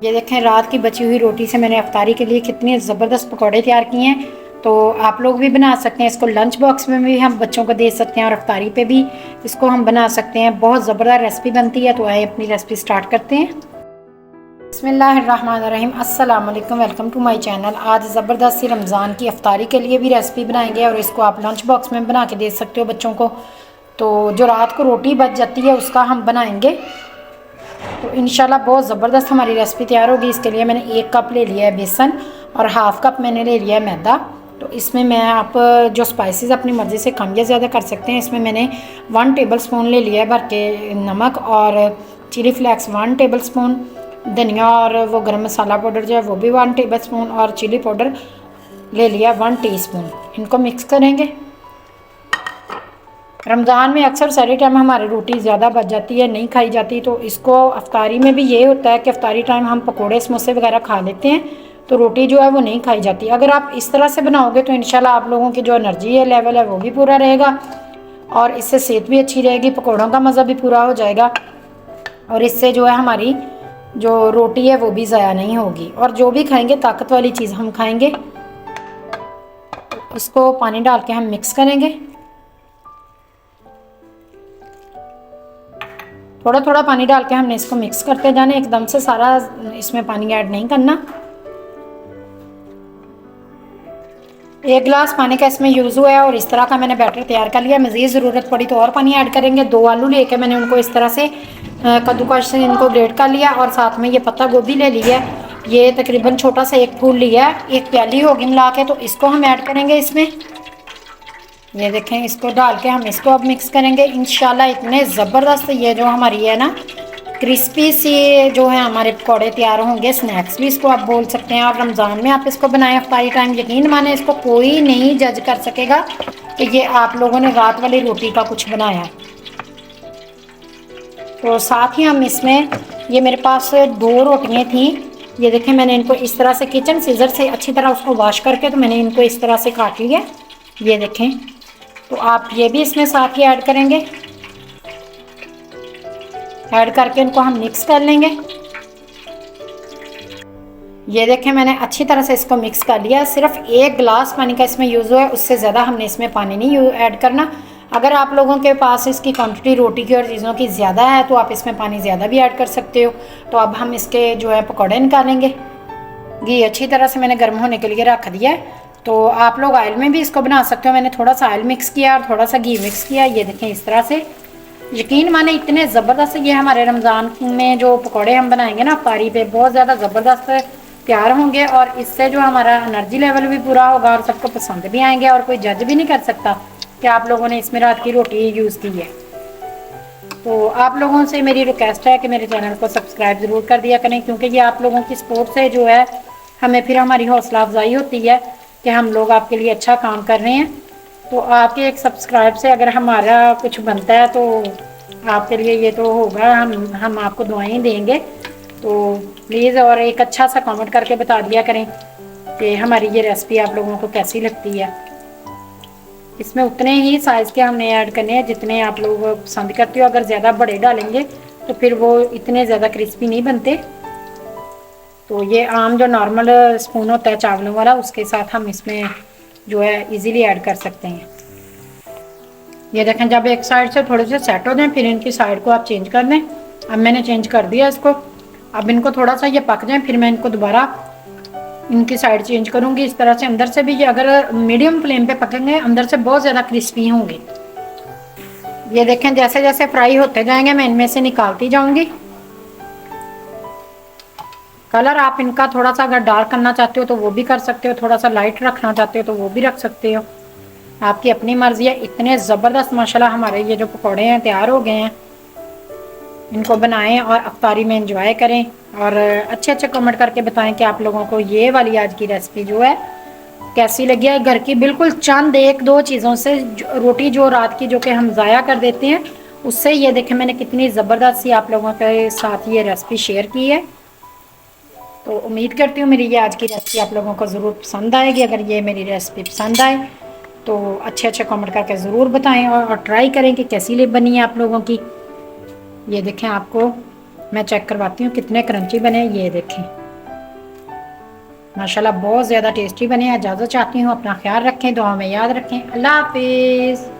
ये देखें रात की बची हुई रोटी से मैंने अफ्तारी के लिए कितने ज़बरदस्त पकौड़े तैयार किए हैं। तो आप लोग भी बना सकते हैं इसको, लंच बॉक्स में भी हम बच्चों को दे सकते हैं और अफ्तारी पे भी इसको हम बना सकते हैं। बहुत ज़बरदस्त रेसिपी बनती है। तो आइए अपनी रेसिपी स्टार्ट करते हैं। बिस्मिल्लाहिर्रहमानिर्रहीम, अस्सलाम वालेकुम, वेलकम टू माय चैनल। आज ज़बरदस्त सी रमज़ान की अफ्तारी के लिए भी रेसिपी बनाएंगे और इसको आप लंच बॉक्स में बना के दे सकते हो बच्चों को। तो जो रात को रोटी बच जाती है उसका हम बनाएंगे। तो इंशाल्लाह बहुत ज़बरदस्त हमारी रेसिपी तैयार होगी। इसके लिए मैंने 1 कप ले लिया है बेसन और हाफ़ कप मैंने ले लिया है मैदा। तो इसमें मैं आप जो स्पाइसेस अपनी मर्ज़ी से कम या ज़्यादा कर सकते हैं। इसमें मैंने 1 टेबल स्पून ले लिया है भर के नमक, और चिली फ्लेक्स 1 टेबल स्पून, धनिया और वो गरम मसाला पाउडर जो है वो भी 1 टेबल स्पून, और चिली पाउडर ले लिया 1 टीस्पून। इनको मिक्स करेंगे। रमज़ान में अक्सर सारे टाइम हमारी रोटी ज़्यादा बच जाती है, नहीं खाई जाती। तो इसको अफ्तारी में भी ये होता है कि अफ्तारी टाइम हम पकोड़े समोसे वगैरह खा लेते हैं, तो रोटी जो है वो नहीं खाई जाती। अगर आप इस तरह से बनाओगे तो इंशाल्लाह आप लोगों की जो एनर्जी है लेवल है वो भी पूरा रहेगा, और इससे सेहत भी अच्छी रहेगी, पकौड़ों का मज़ा भी पूरा हो जाएगा, और इससे जो है हमारी जो रोटी है वो भी ज़ाया नहीं होगी। और जो भी खाएंगे ताकत वाली चीज़ हम खाएंगे। इसको पानी डाल के हम मिक्स करेंगे। थोड़ा थोड़ा पानी डाल के हमने इसको मिक्स करते जाना, एकदम से सारा इसमें पानी ऐड नहीं करना। 1 गिलास पानी का इसमें यूज़ हुआ है और इस तरह का मैंने बैटर तैयार कर लिया। मज़ीद ज़रूरत पड़ी तो और पानी ऐड करेंगे। 2 आलू लेके मैंने उनको इस तरह से कद्दूकश से इनको ग्रेट कर लिया, और साथ में ये पत्ता गोभी ले लिया है। ये तकरीबन छोटा सा 1 फूल लिया है, 1 प्याली होगी मिला के। तो इसको हम ऐड करेंगे इसमें। ये देखें, इसको डाल के हम इसको अब मिक्स करेंगे। इंशाल्लाह इतने ज़बरदस्त ये जो हमारी है ना क्रिस्पी सी जो है हमारे पकौड़े तैयार होंगे। स्नैक्स भी इसको आप बोल सकते हैं, और रमज़ान में आप इसको बनाएं अफ्तारी टाइम, यकीन माने इसको कोई नहीं जज कर सकेगा कि ये आप लोगों ने रात वाली रोटी का कुछ बनाया। तो साथ ही हम इसमें, ये मेरे पास 2 रोटियाँ थी। ये देखें, मैंने इनको इस तरह से किचन सीजर से अच्छी तरह उसको वॉश करके तो मैंने इनको इस तरह से काट लिया। ये देखें, तो आप ये भी इसमें साथ ही ऐड करेंगे। ऐड करके इनको हम मिक्स कर लेंगे। ये देखें, मैंने अच्छी तरह से इसको मिक्स कर लिया। सिर्फ 1 गिलास पानी का इसमें यूज़ हुआ है, उससे ज़्यादा हमने इसमें पानी नहीं ऐड करना। अगर आप लोगों के पास इसकी क्वांटिटी रोटी की और चीज़ों की ज़्यादा है तो आप इसमें पानी ज़्यादा भी ऐड कर सकते हो। तो अब हम इसके जो है पकौड़े निकालेंगे। घी अच्छी तरह से मैंने गर्म होने के लिए रख दिया है। तो आप लोग ऑयल में भी इसको बना सकते हो। मैंने थोड़ा सा ऑयल मिक्स किया और थोड़ा सा घी मिक्स किया। ये देखें, इस तरह से यकीन माने इतने ज़बरदस्त ये हमारे रमज़ान में जो पकौड़े हम बनाएंगे ना अफ्तारी पे, बहुत ज़्यादा ज़बरदस्त तैयार होंगे, और इससे जो हमारा एनर्जी लेवल भी पूरा होगा और सबको पसंद भी आएंगे, और कोई जज भी नहीं कर सकता कि आप लोगों ने इसमें रात की रोटी यूज़ की है। तो आप लोगों से मेरी रिक्वेस्ट है कि मेरे चैनल को सब्सक्राइब ज़रूर कर दिया करें, क्योंकि ये आप लोगों की सपोर्ट से जो है हमें फिर हमारी हौसला अफजाई होती है कि हम लोग आपके लिए अच्छा काम कर रहे हैं। तो आपके एक सब्सक्राइब से अगर हमारा कुछ बनता है तो आपके लिए ये तो होगा, हम आपको दुआएं देंगे। तो प्लीज़ और एक अच्छा सा कमेंट करके बता दिया करें कि हमारी ये रेसिपी आप लोगों को कैसी लगती है। इसमें उतने ही साइज़ के हमने ऐड करने हैं जितने आप लोग पसंद करते हो। अगर ज़्यादा बड़े डालेंगे तो फिर वो इतने ज़्यादा क्रिस्पी नहीं बनते। तो ये आम जो नॉर्मल स्पून होता है चावलों वाला, उसके साथ हम इसमें जो है इजीली ऐड कर सकते हैं। ये देखें, जब एक साइड से थोड़े से सेट हो जाएं फिर इनकी साइड को आप चेंज कर दें। अब मैंने चेंज कर दिया इसको। अब इनको थोड़ा सा ये पक जाएं फिर मैं इनको दोबारा इनकी साइड चेंज करूँगी। इस तरह से अंदर से भी ये अगर मीडियम फ्लेम पे पकेंगे अंदर से बहुत ज़्यादा क्रिस्पी होंगे। ये देखें, जैसे जैसे फ्राई होते जाएंगे मैं इनमें से निकालती जाऊँगी। कलर आप इनका थोड़ा सा अगर डार्क करना चाहते हो तो वो भी कर सकते हो, थोड़ा सा लाइट रखना चाहते हो तो वो भी रख सकते हो, आपकी अपनी मर्जी है। इतने ज़बरदस्त माशाल्लाह हमारे ये जो पकौड़े हैं तैयार हो गए हैं। इनको बनाएं और अफ्तारी में एंजॉय करें, और अच्छे अच्छे कमेंट करके बताएं कि आप लोगों को ये वाली आज की रेसिपी जो है कैसी लगी है। घर की बिल्कुल चंद 1-2 चीज़ों से रोटी जो रात की जो कि हम ज़ाया कर देते हैं, उससे ये देखें मैंने कितनी ज़बरदस्त सी आप लोगों के साथ ये रेसिपी शेयर की है। तो उम्मीद करती हूँ मेरी ये आज की रेसिपी आप लोगों को ज़रूर पसंद आएगी। अगर ये मेरी रेसिपी पसंद आए तो अच्छे अच्छे कमेंट करके ज़रूर बताएं, और ट्राई करें कि कैसी बनी है आप लोगों की। ये देखें, आपको मैं चेक करवाती हूँ कितने क्रंची बने। ये देखें माशाल्लाह बहुत ज़्यादा टेस्टी बने। इजाज़त चाहती हूँ, अपना ख्याल रखें, दुआ में याद रखें। अल्लाह हाफिज़।